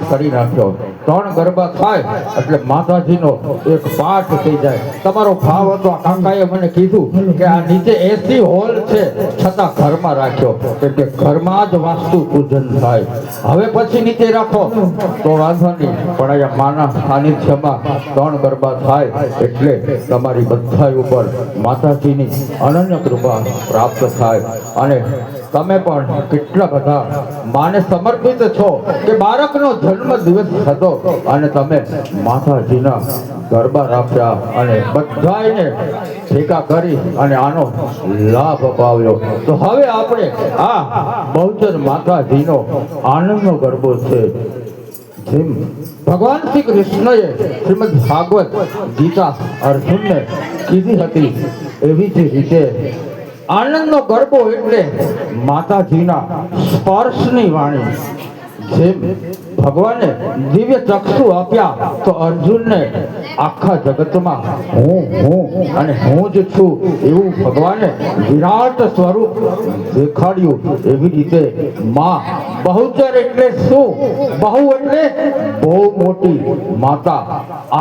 પાઠ કરી નાખ્યો. 3 ગરબા થાય એટલે માતાજીનો એક પાઠ થઈ જાય. તમારો ભાવ હતો, આ કાકાએ મને કીધું કે આ નીચે એસી હોલ છે છતાં ઘરમાં રાખ્યો, એટલે ઘરમાં જ વાસ્તુ પૂજન થાય. હવે પછી નીચે રાખો તો વાંધો નહીં, પણ અહીંયા માના સાનિધ્યમાં 3 ગરબા થાય એટલે તમારી બધા ઉપર માતાજીની અનન્ય કૃપા પ્રાપ્ત થાય. અને તમે પણ કેટલા બધા માને સમર્પિત છો કે બાળકનો જન્મ દિવસ હતો અને તમે માતાજીના ગરબા રાખ્યા અને બધાને ભેગા કરી અને આનો લાભ અપાવ્યો. તો હવે આપણે આ બહુચર માતાજીનો આનંદનો ગરબો છે. જેમ ભગવાન શ્રી કૃષ્ણએ શ્રીમદ ભાગવત ગીતા અર્જુનને કીધી હતી એવી જ રીતે આનંદનો ગરબો એટલે માતાજીના સ્પર્શની વાણી. જેમ ભગવાને દિવ્ય ચક્ષુ આપ્યા તો અર્જુનને આખા જગતમાં હું અને હું જ છું એવું ભગવાને વિરાટ સ્વરૂપ દેખાડ્યું. એવી રીતે માં બહુચર એટલે શું? બહુ એટલે બહુ મોટી માતા,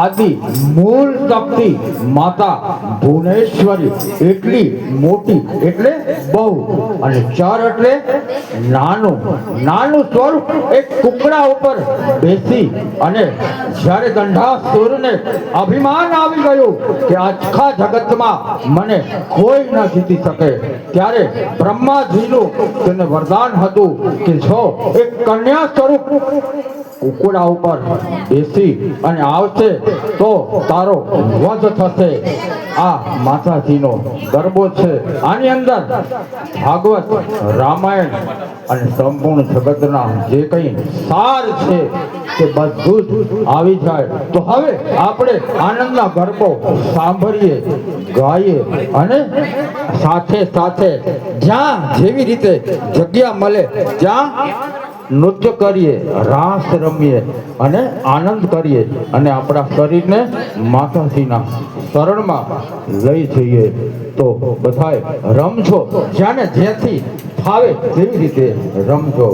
આદિ મૂળ શક્તિ માતા ભુવનેશ્વરી એટલી મોટી એટલે બહુ. અને ચર એટલે નાનું સ્વરૂપ. એક કુકડા ઉપર બેસી અને જ્યારે દંડાસુરને અભિમાન આવી ગયું કે આખા જગતમાં મને કોઈ ન જીતી શકે, ત્યારે બ્રહ્માજીનું તેને વરદાન હતું કે જો એક કન્યા સ્વરૂપ કુકડા ઉપર બેસી અને આવશે તો તારો વધ થશે. આ માતાજીનો ગરબો છે. આની અંદર ભાગવત, રામાયણ અને સંપૂર્ણ જગતના જે કંઈ સાર છે તે બધું જ આવી જાય. તો હવે આપણે આનંદના ગરબો સાંભળીએ, ગાઈએ અને સાથે સાથે જ્યાં જેવી રીતે જગ્યા મળે ત્યાં નૃત્ય કરીએ, રાસ રમીએ અને આનંદ કરીએ અને આપણા શરીરને માતાજીના શરણમાં લઈ જઈએ. તો બધાએ રમજો, જ્યાંને જ્યાંથી ફાવે તેવી રીતે રમજો.